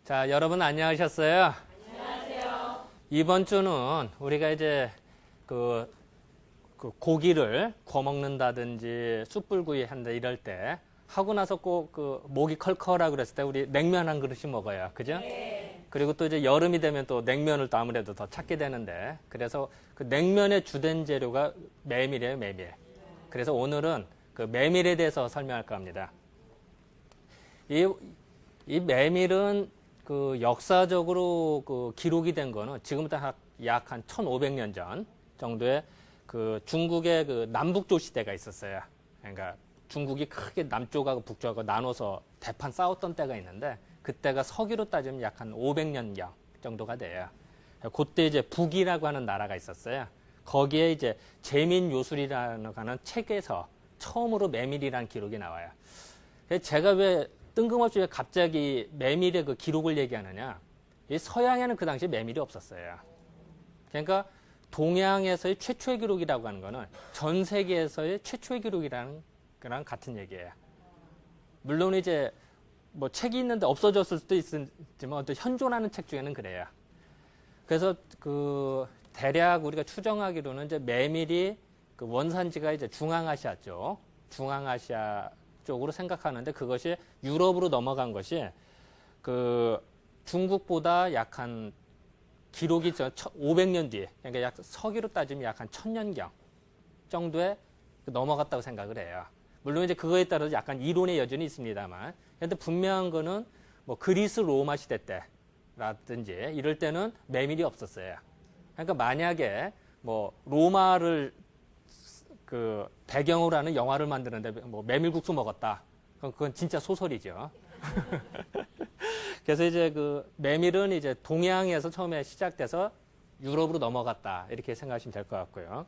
자, 여러분 안녕하셨어요? 안녕하세요. 이번 주는 우리가 이제 그 고기를 구워 먹는다든지 숯불구이 한다 이럴 때 하고 나서 꼭 그 목이 컬컬하고 그랬을 때 우리 냉면 한 그릇씩 먹어요. 그죠? 네. 그리고 또 이제 여름이 되면 또 냉면을 또 아무래도 더 찾게 되는데 그래서 그 냉면의 주된 재료가 메밀이에요, 메밀. 그래서 오늘은 그 메밀에 대해서 설명할까 합니다. 이 메밀은 그 역사적으로 그 기록이 된 거는 지금부터 약 한 1500년 전 정도에 그 중국의 그 남북조 시대가 있었어요. 그러니까 중국이 크게 남쪽하고 북쪽하고 나눠서 대판 싸웠던 때가 있는데 그때가 서기로 따지면 약 한 500년경 정도가 돼요. 그때 이제 북이라고 하는 나라가 있었어요. 거기에 이제 제민요술이라는 책에서 처음으로 메밀이라는 기록이 나와요. 제가 왜 뜬금없이 왜 갑자기 메밀의 그 기록을 얘기하느냐. 이 서양에는 그 당시에 메밀이 없었어요. 그러니까 동양에서의 최초의 기록이라고 하는 거는 전 세계에서의 최초의 기록이라는 거랑 같은 얘기예요. 물론 이제 뭐 책이 있는데 없어졌을 수도 있지만 또 현존하는 책 중에는 그래요. 그래서 그 대략 우리가 추정하기로는 이제 메밀이 그 원산지가 이제 중앙아시아 쪽, 중앙아시아 쪽으로 생각하는데 그것이 유럽으로 넘어간 것이 그 중국보다 약 한 기록이 500년 뒤에, 그러니까 약 서기로 따지면 약 한 1000년경 정도에 넘어갔다고 생각을 해요. 물론 이제 그거에 따라서 약간 이론의 여전히 있습니다만, 근데 분명한 거는 뭐 그리스 로마 시대 때라든지 이럴 때는 메밀이 없었어요. 그러니까 만약에 뭐 로마를 그 배경으로 하는 영화를 만드는데 뭐 메밀국수 먹었다. 그럼 그건 진짜 소설이죠. 그래서 이제 그 메밀은 이제 동양에서 처음에 시작돼서 유럽으로 넘어갔다. 이렇게 생각하시면 될 것 같고요.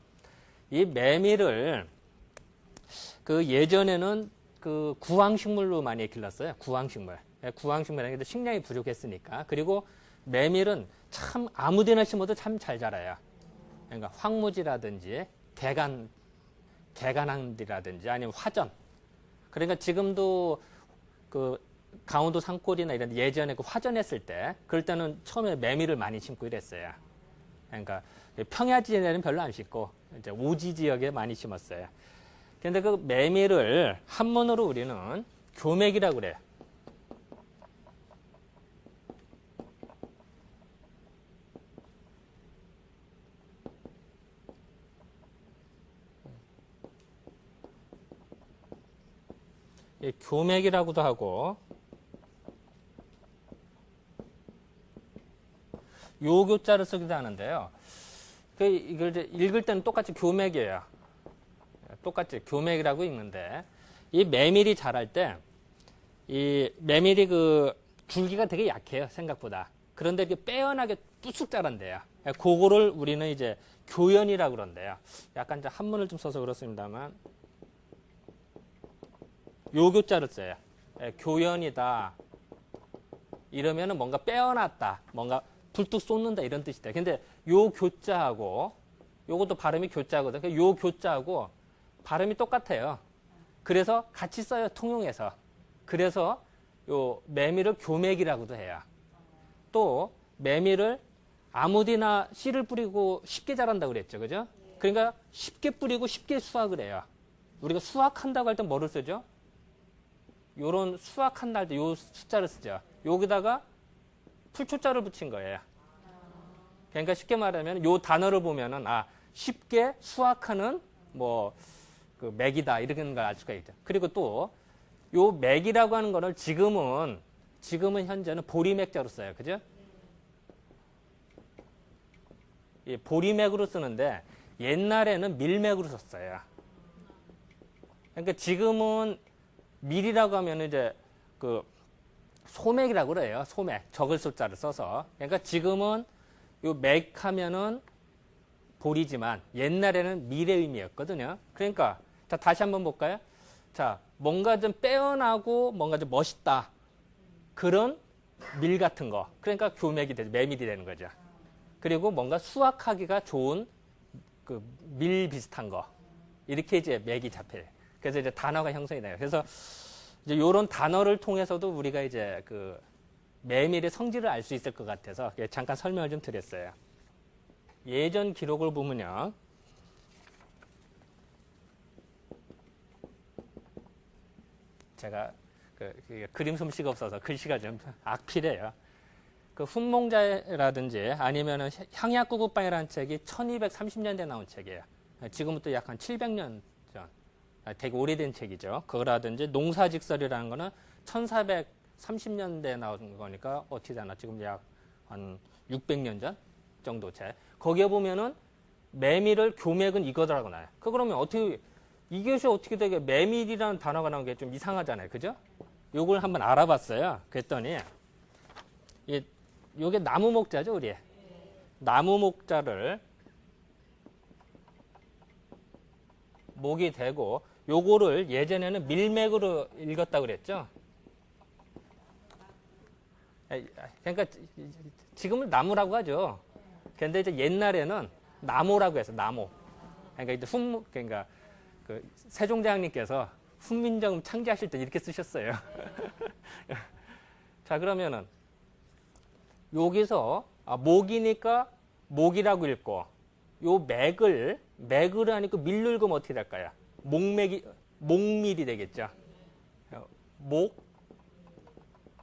이 메밀을 그 예전에는 그 구황식물로 많이 길렀어요. 구황식물. 구황식물이라는 게 식량이 부족했으니까. 그리고 메밀은 참 아무데나 심어도 참 잘 자라요. 그러니까 황무지라든지 개간항이라든지 아니면 화전. 그러니까 지금도 그 강원도 산골이나 이런 예전에 그 화전했을 때 그럴 때는 처음에 메밀을 많이 심고 이랬어요. 그러니까 평야지대는 별로 안 심고 이제 오지 지역에 많이 심었어요. 그런데 그 메밀을 한문으로 우리는 교맥이라고 그래요. 교맥이라고도 하고 요교자를 쓰기도 하는데요. 이걸 이제 읽을 때는 똑같이 교맥이에요. 똑같이 교맥이라고 읽는데 이 메밀이 자랄 때 이 메밀이 그 줄기가 되게 약해요. 생각보다. 그런데 이렇게 빼어나게 뚝뚝 자란대요. 그거를 우리는 이제 교연이라고 그런대요. 약간 이제 한문을 좀 써서 그렇습니다만 요교자를 써요. 교연이다. 이러면은 뭔가 빼어났다. 뭔가 불뚝 쏟는다 이런 뜻이다. 근데 요 교자하고 요것도 발음이 교자거든. 요 교자하고 발음이 똑같아요. 그래서 같이 써요. 통용해서. 그래서 요 메밀을 교맥이라고도 해요. 또 메밀을 아무데나 씨를 뿌리고 쉽게 자란다고 그랬죠. 그죠? 그러니까 쉽게 뿌리고 쉽게 수확을 해요. 우리가 수확한다고 할 때 뭐를 쓰죠? 요런 수확한 날 때 요 숫자를 쓰죠. 여기다가 풀초자를 붙인 거예요. 그러니까 쉽게 말하면 요 단어를 보면은 쉽게 수확하는 뭐 그 맥이다 이런 걸 알 수가 있죠. 그리고 또 요 맥이라고 하는 거를 지금은 현재는 보리맥자로 써요. 그죠? 이 보리맥으로 쓰는데 옛날에는 밀맥으로 썼어요. 그러니까 지금은 밀이라고 하면 이제 그 소맥이라고 그래요. 소맥. 적을 숫자를 써서. 그러니까 지금은 요 맥 하면은 보리지만 옛날에는 밀의 의미였거든요. 그러니까 자, 다시 한번 볼까요? 자, 뭔가 좀 빼어나고 뭔가 좀 멋있다. 그런 밀 같은 거. 그러니까 교맥이 되죠. 메밀이 되는 거죠. 그리고 뭔가 수확하기가 좋은 그 밀 비슷한 거. 이렇게 이제 맥이 잡혀요. 그래서 이제 단어가 형성이 돼요. 그래서 이제 요런 단어를 통해서도 우리가 이제 그 메밀의 성질을 알 수 있을 것 같아서 잠깐 설명을 좀 드렸어요. 예전 기록을 보면요. 제가 그림 솜씨가 없어서 글씨가 좀 악필해요. 그 훈몽자라든지 아니면은 향약구급방이라는 책이 1230년대에 나온 책이에요. 지금부터 약 한 700년 전. 되게 오래된 책이죠. 그거라든지 농사직설이라는 거는 1430년대에 나온 거니까 어떻게 되나 지금 약 한 600년 전 정도 책. 거기에 보면은 메밀을 교맥은 이거더라고 나요. 그러면 어떻게 이것이 어떻게 되게 메밀이라는 단어가 나온 게 좀 이상하잖아요. 그죠? 요걸 한번 알아봤어요. 그랬더니 요게 나무 목자죠, 우리. 나무 목자를 목이 되고 요거를 예전에는 밀맥으로 읽었다고 그랬죠. 그러니까 지금은 나무라고 하죠. 근데 이제 옛날에는 나무라고 해서 나무. 그러니까 이제 그러니까 그 세종대왕님께서 훈민정음 창제하실 때 이렇게 쓰셨어요. 자, 그러면은 여기서 목이니까 목이라고 읽고 요 맥을 하니까 밀로 읽으면 어떻게 될까요? 목밀이 되겠죠.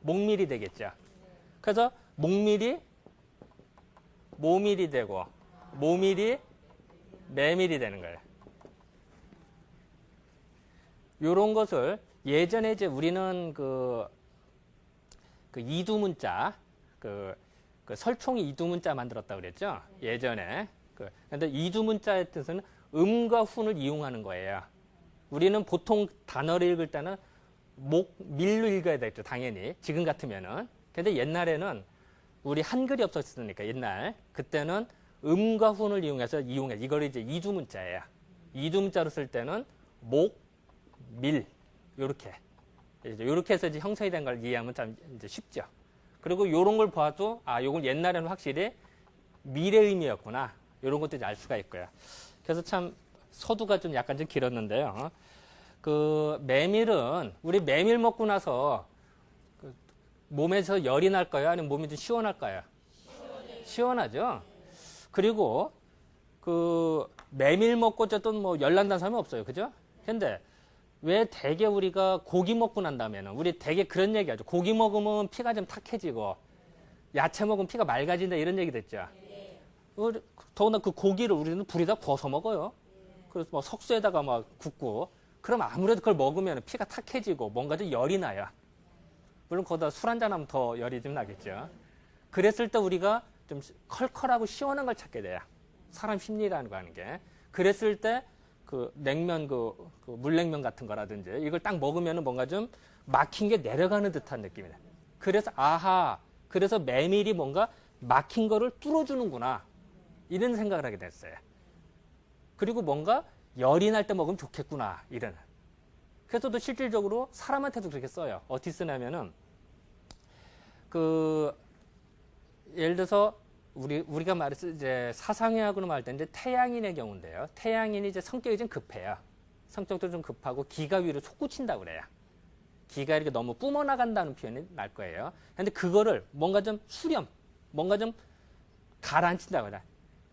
목밀이 되겠죠. 그래서 목밀이 모밀이 되고 모밀이 메밀이 되는 거예요. 요런 것을 예전에 이제 우리는 그 이두문자, 그 설총이 이두문자 만들었다고 그랬죠. 예전에. 근데 이두문자의 뜻은 음과 훈을 이용하는 거예요. 우리는 보통 단어를 읽을 때는 밀로 읽어야 되겠죠. 당연히. 지금 같으면은. 근데 옛날에는 우리 한글이 없었으니까 옛날. 그때는 음과 훈을 이용해서 이걸 이제 이두문자예요. 이두문자로 쓸 때는 밀. 요렇게 해서 이제 형성이 된 걸 이해하면 참 이제 쉽죠. 그리고 요런 걸 봐도 요건 옛날에는 확실히 밀의 의미였구나. 요런 것도 이제 알 수가 있고요. 그래서 참 서두가 좀 약간 좀 길었는데요. 그 메밀은 우리 메밀 먹고 나서 몸에서 열이 날까요? 아니면 몸이 좀 시원할까요? 시원하죠. 그리고 그 메밀 먹고 어쨌든 뭐 열 난다는 사람이 없어요. 그죠? 근데 왜 대개 우리가 고기 먹고 난 다음에는 우리 대개 그런 얘기 하죠. 고기 먹으면 피가 좀 탁해지고 야채 먹으면 피가 맑아진다 이런 얘기 됐죠. 더구나 그 고기를 우리는 불에다 구워서 먹어요. 그래서 뭐 석쇠에다가 막 굽고 그럼 아무래도 그걸 먹으면 피가 탁해지고 뭔가 좀 열이 나요. 물론 거기다 술 한잔 하면 더 열이 좀 나겠죠. 그랬을 때 우리가 좀 컬컬하고 시원한 걸 찾게 돼요. 사람 심리라는 거 하는 게. 그랬을 때 그 냉면, 물냉면 같은 거라든지 이걸 딱 먹으면 뭔가 좀 막힌 게 내려가는 듯한 느낌이에요. 그래서 메밀이 뭔가 막힌 거를 뚫어주는구나. 이런 생각을 하게 됐어요. 그리고 뭔가 열이 날 때 먹으면 좋겠구나. 이런. 그래서 또 실질적으로 사람한테도 그렇게 써요. 어떻게 쓰냐면은 예를 들어서 우리가 말해서 이제 사상의학으로 말할 때 이제 태양인의 경우인데요. 태양인이 이제 성격이 좀 급해요. 성격도 좀 급하고 기가 위로 솟구친다고 그래요. 기가 이렇게 너무 뿜어나간다는 표현이 날 거예요. 근데 그거를 뭔가 좀 뭔가 좀 가라앉힌다고 해요.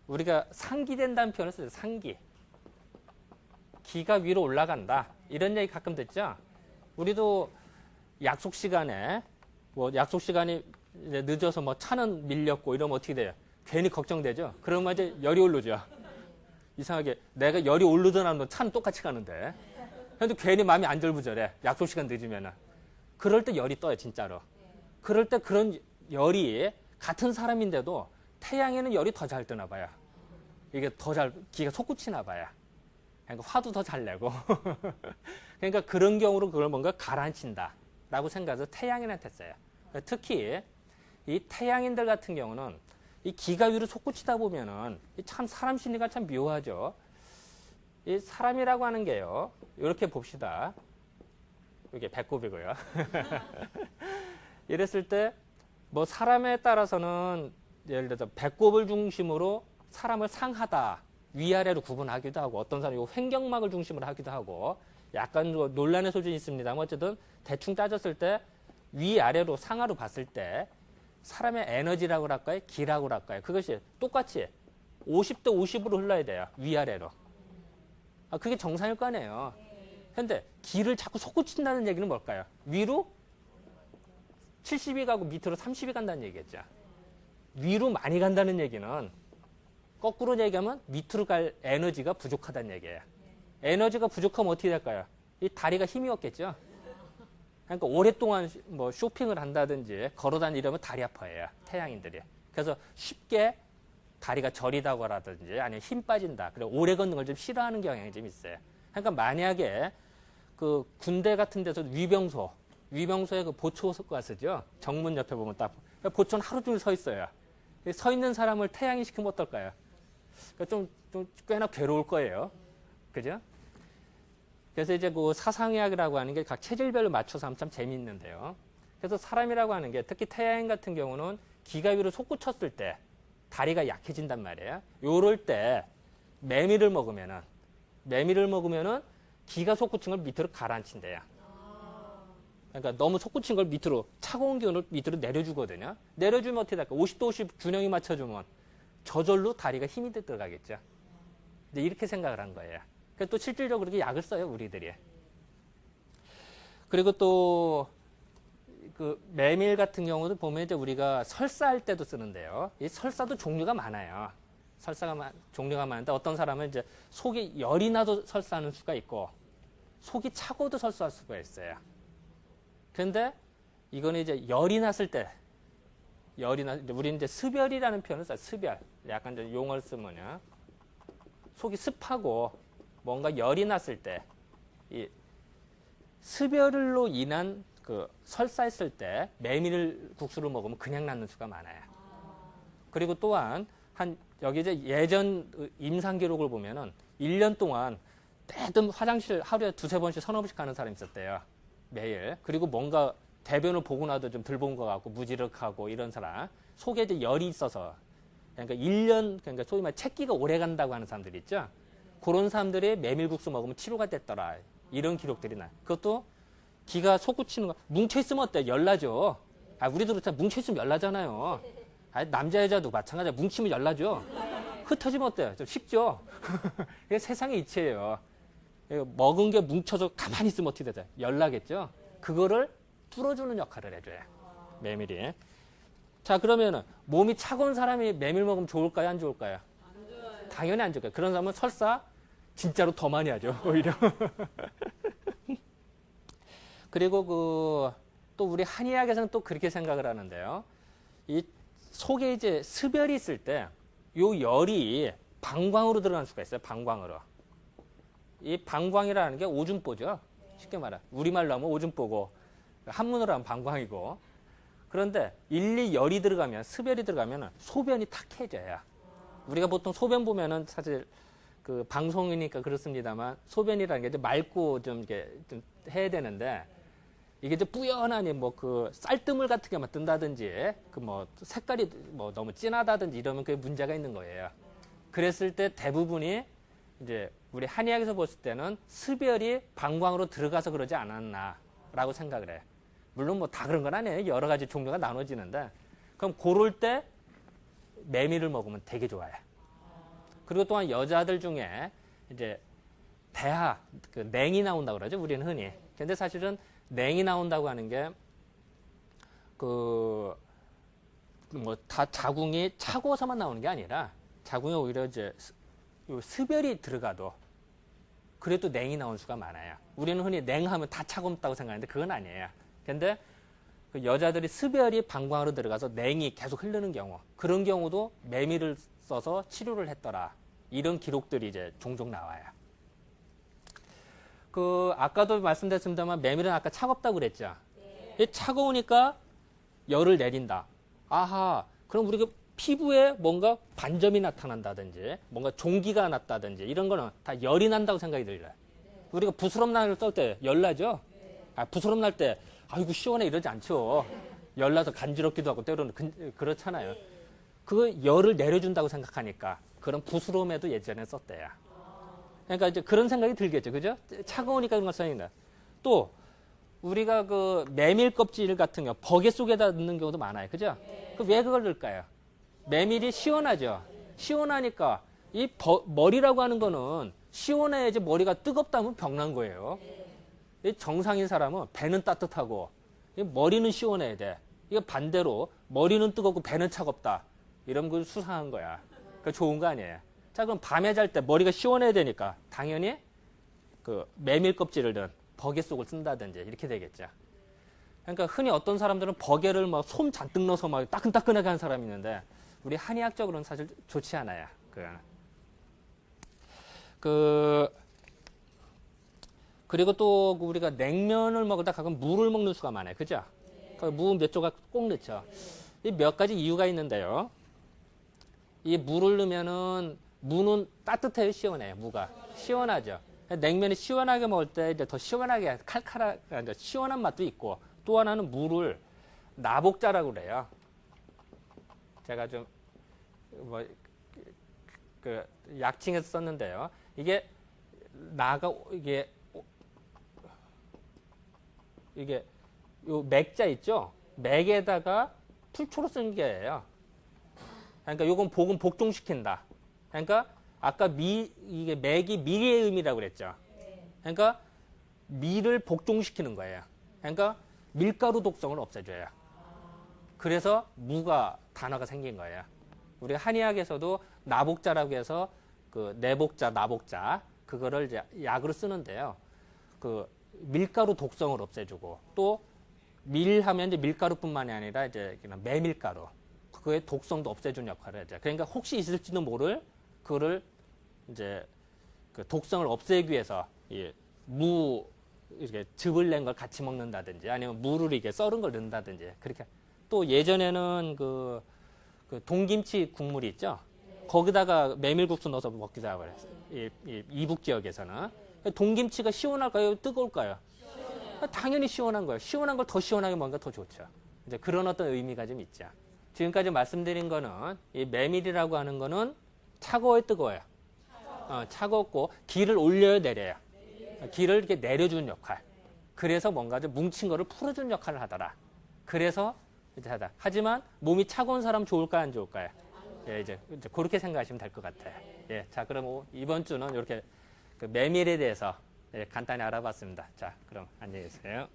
우리가 상기된다는 표현을 써요. 상기. 기가 위로 올라간다. 이런 얘기 가끔 듣죠? 우리도 약속 시간이 이제 늦어서 뭐 차는 밀렸고 이러면 어떻게 돼요? 괜히 걱정되죠? 그러면 이제 열이 오르죠. 이상하게 내가 열이 오르든 안 오르든 차는 똑같이 가는데. 근데 괜히 마음이 안절부절해. 약속 시간 늦으면은. 그럴 때 열이 떠요, 진짜로. 그럴 때 그런 열이 같은 사람인데도 태양에는 열이 더 잘 뜨나 봐요. 이게 기가 솟구치나 봐요. 그러니까 화도 더 잘 내고. 그러니까 그런 경우로 그걸 뭔가 가라앉힌다. 라고 생각해서 태양인한테 써요. 특히 이 태양인들 같은 경우는 이 기가 위로 솟구치다 보면은 참 사람 심리가 참 묘하죠. 이 사람이라고 하는 게요. 이렇게 봅시다. 이게 배꼽이고요. 이랬을 때 뭐 사람에 따라서는 예를 들어서 배꼽을 중심으로 사람을 상하다, 위아래로 구분하기도 하고 어떤 사람이 횡격막을 중심으로 하기도 하고 약간 논란의 소진이 있습니다만 어쨌든 대충 따졌을 때 위아래로 상하로 봤을 때 사람의 에너지라고 할까요? 기라고 할까요? 그것이 똑같이 50대 50으로 흘러야 돼요. 위아래로. 그게 정상일 거 아니에요. 근데 기를 자꾸 솟구친다는 얘기는 뭘까요? 위로 70이 가고 밑으로 30이 간다는 얘기겠죠. 위로 많이 간다는 얘기는 거꾸로 얘기하면 밑으로 갈 에너지가 부족하다는 얘기예요. 에너지가 부족하면 어떻게 될까요? 이 다리가 힘이 없겠죠. 그러니까 오랫동안 뭐 쇼핑을 한다든지 걸어다니려면 다리 아파해요. 태양인들이. 그래서 쉽게 다리가 저리다고 하라든지 아니면 힘 빠진다. 그리고 오래 걷는 걸 좀 싫어하는 경향이 좀 있어요. 그러니까 만약에 그 군대 같은 데서 위병소에 그 보초가 쓰죠. 정문 옆에 보면 딱 보초는 하루 종일 서 있어요. 서 있는 사람을 태양이 시키면 어떨까요? 그러니까 좀 꽤나 괴로울 거예요. 그죠? 그래서 이제 그 사상의학이라고 하는 게 각 체질별로 맞춰서 하면 참 재미있는데요. 그래서 사람이라고 하는 게 특히 태양인 같은 경우는 기가 위로 솟구쳤을 때 다리가 약해진단 말이에요. 요럴 때 메밀을 먹으면은 기가 솟구친 걸 밑으로 가라앉힌대요. 그러니까 너무 솟구친 걸 밑으로 차가운 기운을 밑으로 내려주거든요. 내려주면 어떻게 될까? 50도 50 균형이 맞춰주면 저절로 다리가 힘이 들어가겠죠. 이제 이렇게 생각을 한 거예요. 그래서 또 실질적으로 그렇게 약을 써요, 우리들이. 그리고 또 그 메밀 같은 경우도 보면 이제 우리가 설사할 때도 쓰는데요. 이 설사도 종류가 많아요. 종류가 많은데 어떤 사람은 이제 속이 열이 나도 설사하는 수가 있고 속이 차고도 설사할 수가 있어요. 그런데 이거는 이제 열이 났을 때 우리는 이제 습열이라는 표현을 써요. 습열. 약간 이제 용어를 쓰면요. 속이 습하고 뭔가 열이 났을 때 이 습열로 인한 그 설사했을 때 메밀 국수를 먹으면 그냥 낫는 수가 많아요. 그리고 또한 여기 이제 예전 임상 기록을 보면은 1년 동안 매번 화장실 하루에 2-3번씩 서너 번씩 가는 사람이 있었대요. 매일. 그리고 뭔가 대변을 보고 나도 좀 덜 본 것 같고 무지력하고 이런 사람. 속에 이제 열이 있어서. 그러니까 1년, 그러니까 소위 말해 채기가 오래 간다고 하는 사람들 있죠. 그런 사람들이 메밀국수 먹으면 치료가 됐더라. 이런 기록들이 나요. 그것도 기가 솟구치는 거. 뭉쳐있으면 어때? 열나죠. 우리도 그렇잖아. 뭉쳐있으면 열나잖아요. 남자, 여자도 마찬가지야. 뭉치면 열나죠. 흩어지면 어때요? 좀 쉽죠? 이게 세상의 이치예요. 먹은 게 뭉쳐서 가만히 있으면 어떻게 되죠? 열나겠죠? 그거를 뚫어주는 역할을 해줘요. 메밀이. 자, 그러면은 몸이 차가운 사람이 메밀 먹으면 좋을까요? 안 좋을까요? 안 좋아요. 당연히 안 좋을까요? 그런 사람은 설사 진짜로 더 많이 하죠. 오히려. 그리고 또 우리 한의학에서는 또 그렇게 생각을 하는데요. 이 속에 이제 습열이 있을 때 요 열이 방광으로 들어갈 수가 있어요. 방광으로. 이 방광이라는 게 오줌보죠. 쉽게 말해. 우리말로 하면 오줌보고 한문으로 하면 방광이고. 그런데 열이 들어가면 습열이 들어가면 소변이 탁해져요. 우리가 보통 소변 보면은 사실 그 방송이니까 그렇습니다만 소변이라는 게 이제 맑고 좀 이렇게 좀 해야 되는데 이게 이제 뿌연하니 뭐 그 쌀뜨물 같은 게만 뜬다든지 그 뭐 색깔이 뭐 너무 진하다든지 이러면 그게 문제가 있는 거예요. 그랬을 때 대부분이 이제 우리 한의학에서 봤을 때는 습열이 방광으로 들어가서 그러지 않았나라고 생각을 해요. 물론 뭐 다 그런 건 아니에요. 여러 가지 종류가 나눠지는데 그럼 그럴 때 메밀을 먹으면 되게 좋아요. 그리고 또한 여자들 중에 이제 대하, 그 냉이 나온다고 그러죠. 우리는 흔히. 근데 사실은 냉이 나온다고 하는 게 다 자궁이 차고서만 나오는 게 아니라 자궁에 오히려 이제 습열이 들어가도 그래도 냉이 나올 수가 많아요. 우리는 흔히 냉하면 다 차갑다고 생각하는데 그건 아니에요. 근데 그 여자들이 습열이 방광으로 들어가서 냉이 계속 흐르는 경우, 그런 경우도 메밀을 써서 치료를 했더라. 이런 기록들이 이제 종종 나와요. 아까도 말씀드렸습니다만 메밀은 아까 차갑다고 그랬죠. 네. 차가우니까 열을 내린다. 아하, 그럼 우리가 피부에 뭔가 반점이 나타난다든지 뭔가 종기가 났다든지 이런 거는 다 열이 난다고 생각이 들어요. 네. 우리가 부스럼 날을 썰 때 열나죠? 네. 부스럼 날 때 아이고 시원해 이러지 않죠. 열나서 간지럽기도 하고 때로는 그렇잖아요. 그 열을 내려준다고 생각하니까 그런 부스럼에도 예전에 썼대요. 그러니까 이제 그런 생각이 들겠죠. 그죠? 차가우니까 그런 걸 써야된다. 또 우리가 그 메밀 껍질 같은 경우 버개 속에다 넣는 경우도 많아요. 그죠? 왜 그걸 넣을까요? 메밀이 시원하죠. 시원하니까 이 머리라고 하는 거는 시원해야지 머리가 뜨겁다면 병난 거예요. 이 정상인 사람은 배는 따뜻하고 이 머리는 시원해야 돼. 이거 반대로 머리는 뜨겁고 배는 차갑다. 이런 건 수상한 거야. 그 좋은 거 아니에요. 자, 그럼 밤에 잘 때 머리가 시원해야 되니까 당연히 그 메밀 껍질을 넣은 버개 속을 쓴다든지 이렇게 되겠죠. 그러니까 흔히 어떤 사람들은 버개를 막 솜 잔뜩 넣어서 막 따끈따끈하게 하는 사람이 있는데 우리 한의학적으로는 사실 좋지 않아요. 그리고 또 우리가 냉면을 먹을 때 가끔 무를 먹는 수가 많아요. 그죠? 무 몇 조각 꼭 넣죠. 이 몇 가지 이유가 있는데요. 이 무를 넣으면은 무는 따뜻해요, 시원해요. 무가 시원하죠. 냉면이 시원하게 먹을 때 이제 더 시원하게 칼칼한 시원한 맛도 있고 또 하나는 무를 나복자라고 그래요. 제가 좀 그 약칭해서 썼는데요. 이게 이게 요 맥자 있죠? 맥에다가 풀초로 쓴 게예요. 그러니까 요건 복은 복종시킨다. 그러니까 아까 이게 맥이 미의 의미라고 그랬죠. 그러니까 미를 복종시키는 거예요. 그러니까 밀가루 독성을 없애줘요. 그래서 무가 단어가 생긴 거예요. 우리 한의학에서도 나복자라고 해서 그 내복자, 나복자 그거를 이제 약으로 쓰는데요. 그 밀가루 독성을 없애주고 또 밀하면 이제 밀가루뿐만이 아니라 이제 그냥 메밀가루 그거의 독성도 없애주는 역할을 하죠. 그러니까 혹시 있을지도 모를 그거를 이제 그 독성을 없애기 위해서 이 무 이렇게 즙을 낸 걸 같이 먹는다든지 아니면 무를 이렇게 썰은 걸 넣는다든지 그렇게 또 예전에는 그 동김치 국물이 있죠. 거기다가 메밀국수 넣어서 먹기도 하고 그랬어요. 이북 지역에서는 동김치가 시원할까요? 뜨거울까요? 당연히 시원한 거예요. 시원한 걸 더 시원하게 먹으니까 더 좋죠. 이제 그런 어떤 의미가 좀 있죠. 지금까지 말씀드린 거는 이 메밀이라고 하는 거는 차가워요, 뜨거워요? 차갑고 기를 올려요, 내려요? 기를 이렇게 내려주는 역할. 그래서 뭔가 좀 뭉친 거를 풀어주는 역할을 하더라. 그래서 이제 하다. 하지만 몸이 차가운 사람 좋을까요, 안 좋을까요? 예, 이제 그렇게 생각하시면 될 것 같아요. 예, 자, 그럼 이번 주는 이렇게 그 메밀에 대해서 간단히 알아봤습니다. 자, 그럼 안녕히 계세요.